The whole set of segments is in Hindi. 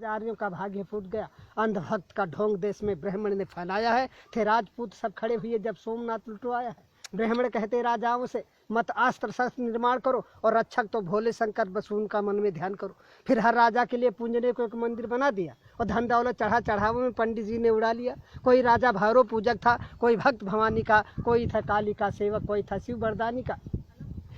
आर्यों का भाग्य फूट गया। अंधभक्त का ढोंग देश में ब्राह्मण ने फैलाया है। थे राजपूत सब खड़े हुए जब सोमनाथ लुटवाया है। ब्राह्मण कहते राजाओं से मत अस्त्र शस्त्र निर्माण करो और रक्षक तो भोले शंकर, बस उनका मन में ध्यान करो। फिर हर राजा के लिए पूजने को एक मंदिर बना दिया और धन दौलत चढ़ावों में पंडित जी ने उड़ा लिया। कोई राजा भैरव पूजक था, कोई भक्त भवानी का, कोई था काली का सेवक, कोई था शिव बरदानी का।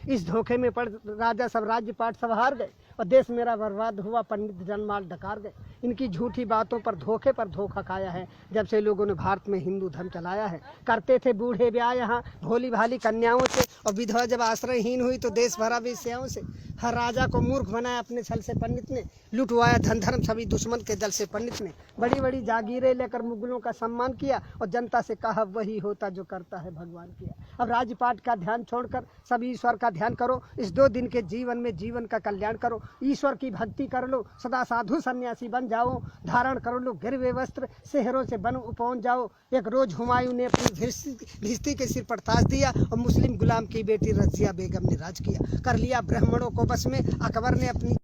इस धोखे में पड़ राजा सब राज्य पाट सब हार गए और देश मेरा बर्बाद हुआ। पंडित जनमाल डकार गए। इनकी झूठी बातों पर धोखा खाया है जब से लोगों ने भारत में हिंदू धर्म चलाया है। करते थे बूढ़े ब्याह यहाँ भोली भाली कन्याओं से, और विधवा जब आश्रयहीन हुई तो देश भरा वेश्याओं से। हर राजा को मूर्ख बनाया अपने छल से पंडित ने, लुटवाया धन धर्म सभी दुश्मन के दल से पंडित ने। बड़ी बड़ी जागीरें लेकर मुगलों का सम्मान किया और जनता से कहा वही होता जो करता है भगवान किया। अब राजपाट का ध्यान छोड़कर सब ईश्वर का ध्यान करो। इस 2 दिन के जीवन में जीवन का कल्याण करो। ईश्वर की भक्ति कर लो, सदा साधु सन्यासी बन जाओ। धारण कर लो गिरवे वस्त्र, शहरों से बन पहुंच जाओ। एक रोज हुमायूं ने अपनी भिस्ती के सिर पर ताज दिया और मुस्लिम गुलाम की बेटी रजिया बेगम ने राज किया। कर लिया ब्राह्मणों को बस में अकबर ने अपनी,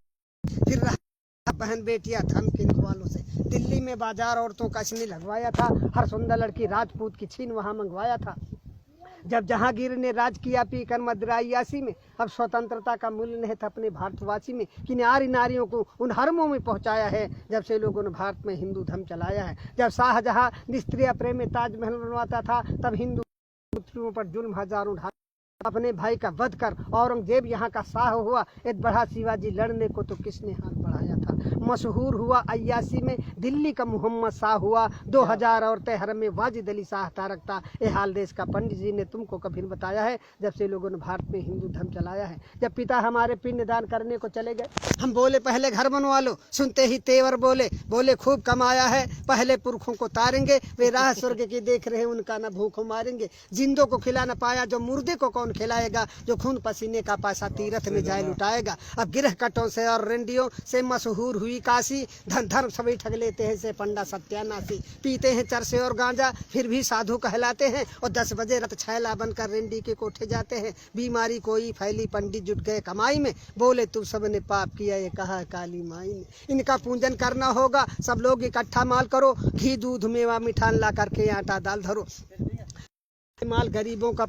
फिर बहन बेटियां धन के वालों से। दिल्ली में बाजार औरतों का इसने लगवाया था, हर सुंदर लड़की राजपूत की छीन वहां मंगवाया था। जब जहांगीर ने राज किया पीकर मदरायासी में, अब स्वतंत्रता का मूल्य नहीं था अपने भारतवासी में। कि नारियों को उन हरमों में पहुंचाया है जब से लोगों ने भारत में हिंदू धर्म चलाया है। जब शाहजहां निस्त्रीय प्रेम में ताजमहल बनवाता था, तब हिंदू पुत्रियों पर जुल्म हजारों ढा अपने भाई का वध कर औरंगजेब यहाँ का शाह हुआ। एक बढ़ा शिवाजी लड़ने को तो किसने हाथ बढ़ाया था। मशहूर हुआ 81 में दिल्ली का मोहम्मद शाह हुआ। 2000 औरतें हरम में वाजिद अली शाह रखता। ये हाल देश का पंडित जी ने तुमको कभी बताया है जब से लोगों ने भारत में हिंदू धर्म चलाया है। जब पिता हमारे पिंड दान करने को चले गए, हम बोले पहले घर बनवा लो। सुनते ही तेवर बोले खूब कमाया है, पहले पुरखों को तारेंगे। वे राह स्वर्ग की देख रहे उनका न भूखों मारेंगे। जिंदों को खिला न पाया जो मुर्दे को कौन खिलाएगा। जो खून पसीने का पैसा तीरथ में जाए लुटाएगा। अब गिरह कटों से और रेंडियों से मशहूर हुई काशी। धन धर्म सभी ठग लेते हैं से पंडा सत्यानाशी। पीते हैं चरसे और गांजा फिर भी साधु कहलाते हैं। और 10 बजे रत छैला बनकर रेंडी के कोठे जाते हैं। बीमारी कोई फैली पंडित जुट गए कमाई में। बोले तुम सबने पाप किया ये कहा काली माई ने। इनका पूजन करना होगा सब लोग इकट्ठा माल करो। घी दूध मेवा मिठान ला करके आटा दाल धरो। माल गरीबों का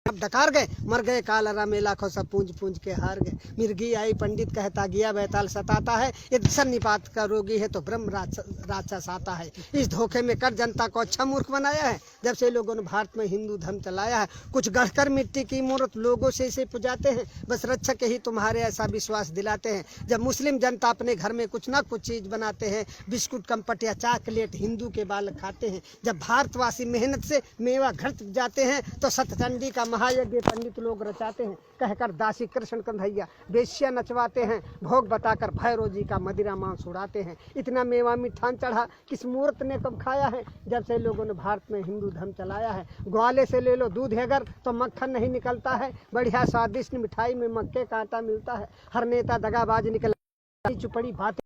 अब डकार गए, मर गए कालरा में लाखों सब पूंज के हार गए। मिर्गी आई पंडित कहता गया बैताल सताता है। ये सन्निपात का रोगी है तो ब्रह्म राक्षस आता है। इस धोखे में कर जनता को अच्छा मूर्ख बनाया है जब से लोगों ने भारत में हिंदू धर्म चलाया है। कुछ गढ़कर मिट्टी की मूर्त लोगों से इसे पुजाते हैं, बस रक्षक ही तुम्हारे ऐसा विश्वास दिलाते हैं। जब मुस्लिम जनता अपने घर में कुछ ना कुछ चीज बनाते हैं, बिस्कुट कम्पट या चॉकलेट हिंदू के बालक खाते हैं। जब भारतवासी मेहनत से मेवा घट जाते हैं तो सतचंडी का महायज्ञ पंडित लोग रचाते हैं। कहकर दासी कृष्ण कन्हैया बेश्या नचवाते हैं। भोग बताकर भैरव जी का मदिरा मांस उड़ाते हैं। इतना मेवा मिठान चढ़ा किस मूर्त ने कब खाया है जब से लोगों ने भारत में हिंदू धर्म चलाया है। ग्वाले से ले लो दूध अगर तो मक्खन नहीं निकलता है। बढ़िया स्वादिष्ट मिठाई में मक्के का आटा मिलता है। हर नेता दगाबाज निकला चुपड़ी बात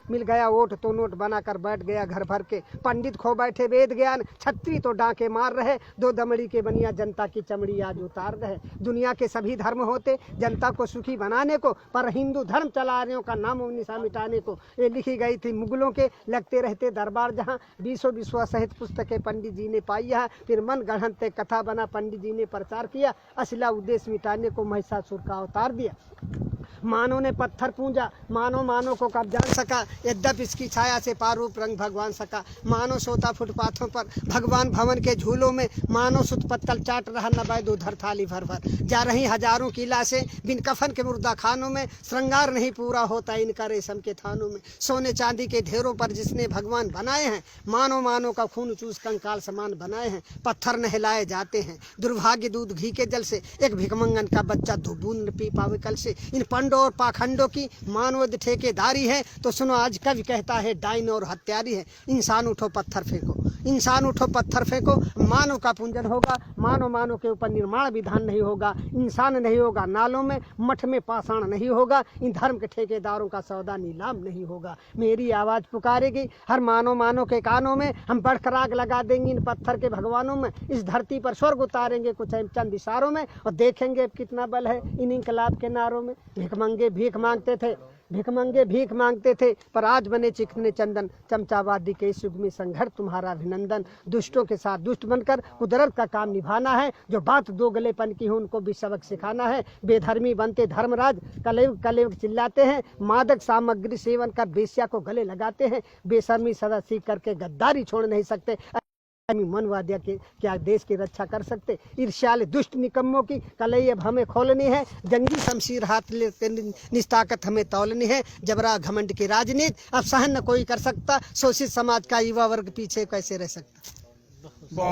मिल गया वोट तो नोट बनाकर बैठ गया घर भर के। पंडित खो बैठे वेद ज्ञान, छत्री तो डांके मार रहे। 2 दमड़ी के बनिया जनता की चमड़ी आज उतार रहे। दुनिया के सभी धर्म होते जनता को सुखी बनाने को, पर हिंदू धर्म चलाने का नाम निशा मिटाने को। ये लिखी गई थी मुगलों के लगते रहते दरबार जहाँ। 20 विश्वा सहित पुस्तकें पंडित जी ने पाई है। फिर मन गढ़ंते कथा बना पंडित जी ने प्रचार किया। असला उद्देश्य मिटाने को महिषासुर का अवतार दिया। मानव ने पत्थर पूजा, मानव को कब जान सका। यद्यप इसकी छाया से पारूप रंग भगवान सका। मानव सोता फुटपाथों पर भगवान भवन के झूलों में। मानव सुत पत्तल चाट रहा न बैद उधर थाली भर भर। जा रही हजारों की लाशें बिन कफन के मुर्दा खानों में। श्रृंगार नहीं पूरा होता इनका रेशम के थानों में। सोने चांदी के ढेरों पर जिसने भगवान बनाए हैं। मानव का खून चूस कंकाल समान बनाए हैं। पत्थर नहलाए जाते हैं दुर्भाग्य दूध घी के जल से। एक भिकमंगन का बच्चा 2 बूंद पी पावे कल से। इन पंडों और पाखंडों की मानव ठेकेदारी है तो सुनो आज कवि कहता है डाइन और हत्यारी है। इंसान उठो पत्थर फेंको, इंसान उठो पत्थर फेंको। मानव का पूजन होगा, मानव के ऊपर निर्माण विधान नहीं होगा। इंसान नहीं होगा नालों में, मठ में पाषाण नहीं होगा। इन धर्म के ठेकेदारों का सौदा नीलाम नहीं होगा। मेरी आवाज पुकारेगी हर मानव के कानों में। हम बढ़कर आग लगा देंगे इन पत्थर के भगवानों में। इस धरती पर स्वर्ग उतारेंगे कुछ चंद इशारों में और देखेंगे कितना बल है इन इनकलाब के नारों में। भिकमंगे भीख मांगते थे भिखमंगे भीख मांगते थे पर आज बने चिकने चंदन। चमचावादी के इस युग में संघर्ष तुम्हारा अभिनंदन। दुष्टों के साथ दुष्ट बनकर कुदरत का काम निभाना है। जो बात दो गलेपन की हो उनको भी सबक सिखाना है। बेधर्मी बनते धर्मराज कलयुग कलयुग चिल्लाते हैं। मादक सामग्री सेवन कर बेश्या को गले लगाते हैं। बेशर्मी सदा सीख करके गद्दारी छोड़ नहीं सकते। मनवादिया के क्या देश की रक्षा कर सकते। ईर्ष्याले दुष्ट निकम्मों की कलई अब हमें खोलनी है। जंगी शमशीर हाथ लेते निस्ताकत हमें तौलनी है। जबरा घमंड की राजनीति अब सहन न कोई कर सकता। शोषित समाज का युवा वर्ग पीछे कैसे रह सकता।